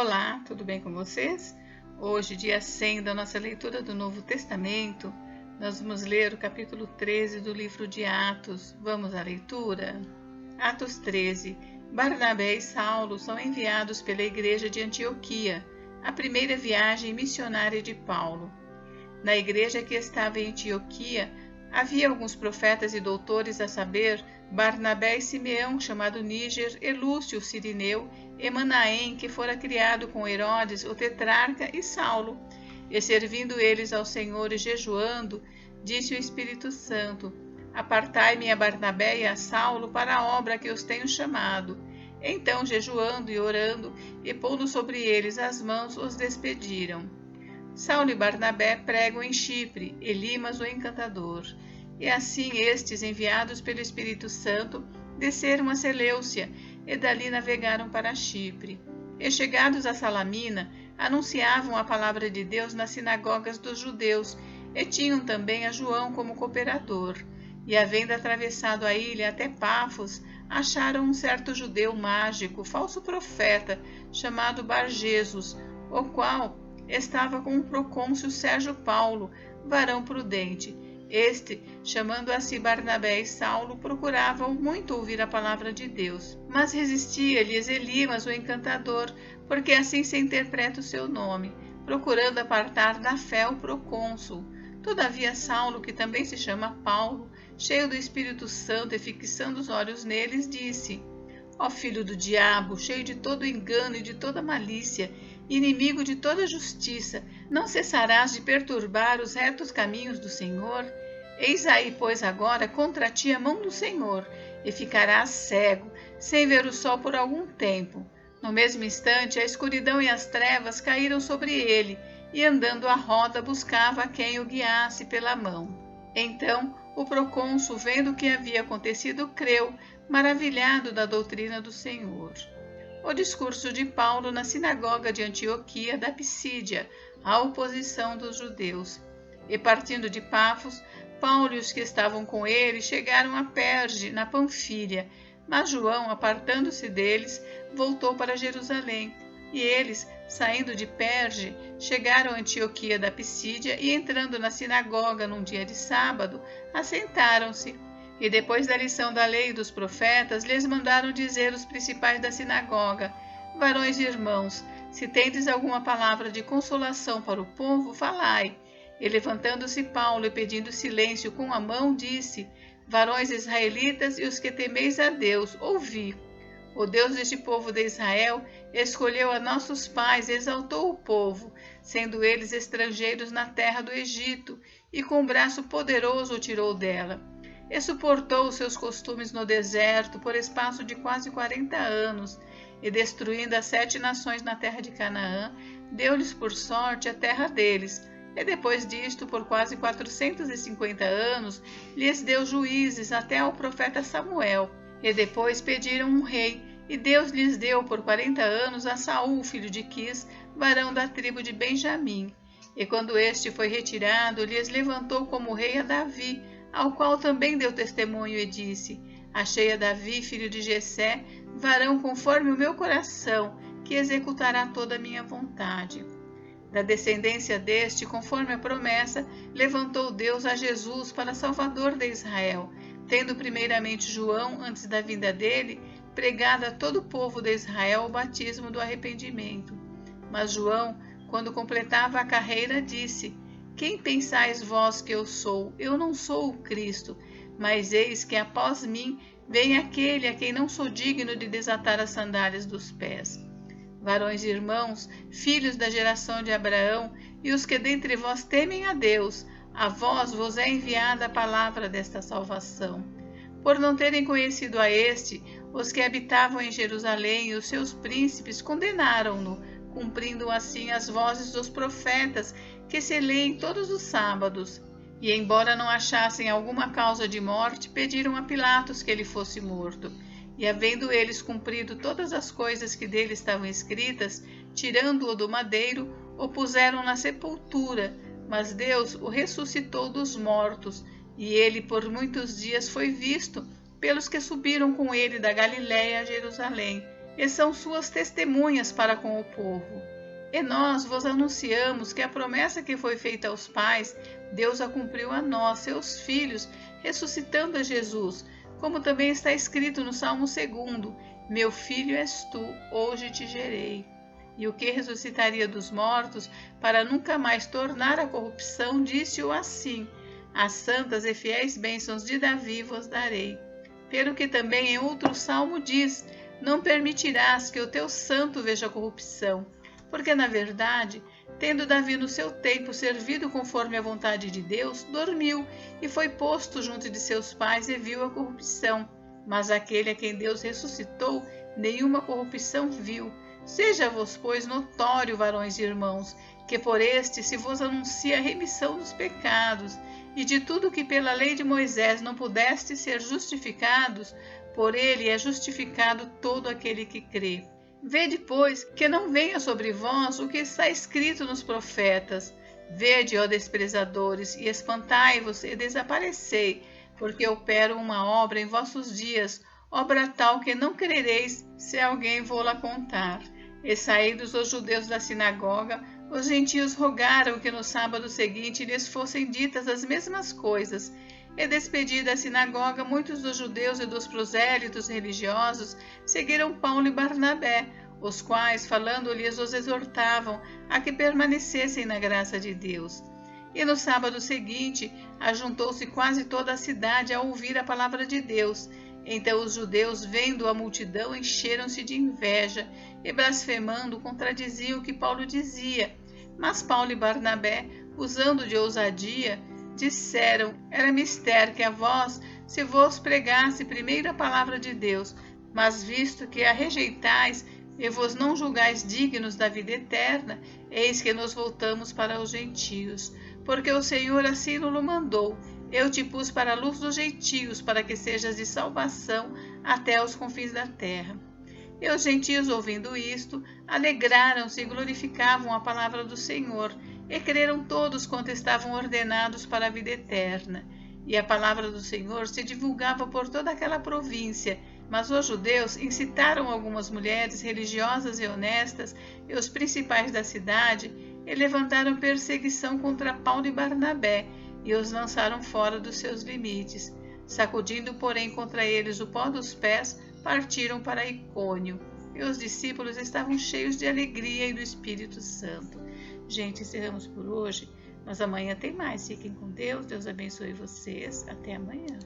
Olá, tudo bem com vocês? Hoje, dia 100 da nossa leitura do Novo Testamento, nós vamos ler o capítulo 13 do livro de Atos. Vamos à leitura? Atos 13. Barnabé e Saulo são enviados pela igreja de Antioquia, a primeira viagem missionária de Paulo. Na igreja que estava em Antioquia, havia alguns profetas e doutores, a saber, Barnabé e Simeão, chamado Níger, e Lúcio, o Cirineu, e Manaém, que fora criado com Herodes, o tetrarca, e Saulo. E servindo eles ao Senhor e jejuando, disse o Espírito Santo: Apartai-me a Barnabé e a Saulo para a obra que os tenho chamado. Então, jejuando e orando, e pondo sobre eles as mãos, os despediram. Saulo e Barnabé pregam em Chipre, Elimas o encantador. E assim estes, enviados pelo Espírito Santo, desceram a Seleucia, e dali navegaram para Chipre. E chegados a Salamina, anunciavam a palavra de Deus nas sinagogas dos judeus, e tinham também a João como cooperador. E havendo atravessado a ilha até Pafos, acharam um certo judeu mágico, falso profeta, chamado Bar-Jesus, o qual estava com o procônsul Sérgio Paulo, varão prudente. Este, chamando a si Barnabé e Saulo, procuravam muito ouvir a palavra de Deus. Mas resistia-lhes Elimas, o encantador, porque assim se interpreta o seu nome, procurando apartar da fé o procônsul. Todavia Saulo, que também se chama Paulo, cheio do Espírito Santo e fixando os olhos neles, disse: Ó filho do diabo, cheio de todo engano e de toda malícia, inimigo de toda justiça, não cessarás de perturbar os retos caminhos do Senhor? Eis aí, pois, agora contra ti a mão do Senhor, e ficarás cego, sem ver o sol por algum tempo. No mesmo instante, a escuridão e as trevas caíram sobre ele, e andando à roda buscava a quem o guiasse pela mão. Então, o procônsul, vendo o que havia acontecido, creu, maravilhado da doutrina do Senhor. O discurso de Paulo na sinagoga de Antioquia da Pisídia, à oposição dos judeus. E partindo de Pafos, Paulo e os que estavam com ele chegaram a Perge, na Panfília, mas João, apartando-se deles, voltou para Jerusalém. E eles, saindo de Perge, chegaram a Antioquia da Pisídia e, entrando na sinagoga num dia de sábado, assentaram-se. E depois da lição da lei e dos profetas, lhes mandaram dizer os principais da sinagoga: Varões e irmãos, se tendes alguma palavra de consolação para o povo, falai. E levantando-se Paulo e pedindo silêncio com a mão, disse: Varões israelitas e os que temeis a Deus, ouvi. O Deus deste povo de Israel escolheu a nossos pais e exaltou o povo, sendo eles estrangeiros na terra do Egito, e com braço poderoso o tirou dela. E suportou os seus costumes no deserto por espaço de quase 40 anos, e destruindo as 7 nações na terra de Canaã, deu-lhes por sorte a terra deles. E depois disto, por quase 450 anos, lhes deu juízes até ao profeta Samuel. E depois pediram um rei, e Deus lhes deu por 40 anos a Saul, filho de Quis, varão da tribo de Benjamim. E quando este foi retirado, lhes levantou como rei a Davi, ao qual também deu testemunho e disse: Achei a Davi, filho de Jessé, varão conforme o meu coração, que executará toda a minha vontade. Da descendência deste, conforme a promessa, levantou Deus a Jesus para Salvador de Israel, tendo primeiramente João, antes da vinda dele, pregado a todo o povo de Israel o batismo do arrependimento. Mas João, quando completava a carreira, disse: Quem pensais vós que eu sou? Eu não sou o Cristo, mas eis que após mim vem aquele a quem não sou digno de desatar as sandálias dos pés. Varões e irmãos, filhos da geração de Abraão, e os que dentre vós temem a Deus, a vós vos é enviada a palavra desta salvação. Por não terem conhecido a este, os que habitavam em Jerusalém e os seus príncipes condenaram-no, cumprindo assim as vozes dos profetas que se leem todos os sábados. E, embora não achassem alguma causa de morte, pediram a Pilatos que ele fosse morto. E, havendo eles cumprido todas as coisas que dele estavam escritas, tirando-o do madeiro, o puseram na sepultura. Mas Deus o ressuscitou dos mortos, e ele por muitos dias foi visto pelos que subiram com ele da Galiléia a Jerusalém, e são suas testemunhas para com o povo. E nós vos anunciamos que a promessa que foi feita aos pais, Deus a cumpriu a nós, seus filhos, ressuscitando a Jesus, como também está escrito no Salmo 2: Meu filho és tu, hoje te gerei. E o que ressuscitaria dos mortos, para nunca mais tornar a corrupção, disse-o assim: As santas e fiéis bênçãos de Davi vos darei. Pelo que também em outro salmo diz: Não permitirás que o teu santo veja a corrupção. Porque, na verdade, tendo Davi no seu tempo servido conforme a vontade de Deus, dormiu e foi posto junto de seus pais e viu a corrupção. Mas aquele a quem Deus ressuscitou, nenhuma corrupção viu. Seja-vos, pois, notório, varões e irmãos, que por este se vos anuncia a remissão dos pecados, e de tudo que pela lei de Moisés não pudeste ser justificados, por ele é justificado todo aquele que crê. Vede, pois, que não venha sobre vós o que está escrito nos profetas. Vede, ó desprezadores, e espantai-vos e desaparecei, porque opero uma obra em vossos dias, obra tal que não crereis se alguém vô-la contar. E saídos os judeus da sinagoga, os gentios rogaram que no sábado seguinte lhes fossem ditas as mesmas coisas. E despedida a sinagoga, muitos dos judeus e dos prosélitos religiosos seguiram Paulo e Barnabé, os quais, falando-lhes, os exortavam a que permanecessem na graça de Deus. E no sábado seguinte, ajuntou-se quase toda a cidade a ouvir a palavra de Deus. Então os judeus, vendo a multidão, encheram-se de inveja e, blasfemando, contradiziam o que Paulo dizia. Mas Paulo e Barnabé, usando de ousadia, disseram: Era mister que a vós se vos pregasse primeiro a palavra de Deus, mas visto que a rejeitais e vos não julgais dignos da vida eterna, eis que nos voltamos para os gentios. Porque o Senhor assim nos mandou: Eu te pus para a luz dos gentios, para que sejas de salvação até os confins da terra. E os gentios, ouvindo isto, alegraram-se e glorificavam a palavra do Senhor, e creram todos quanto estavam ordenados para a vida eterna. E a palavra do Senhor se divulgava por toda aquela província, mas os judeus incitaram algumas mulheres religiosas e honestas e os principais da cidade, e levantaram perseguição contra Paulo e Barnabé, e os lançaram fora dos seus limites. Sacudindo, porém, contra eles o pó dos pés, partiram para Icônio. E os discípulos estavam cheios de alegria e do Espírito Santo. Gente, encerramos por hoje, mas amanhã tem mais. Fiquem com Deus, Deus abençoe vocês. Até amanhã.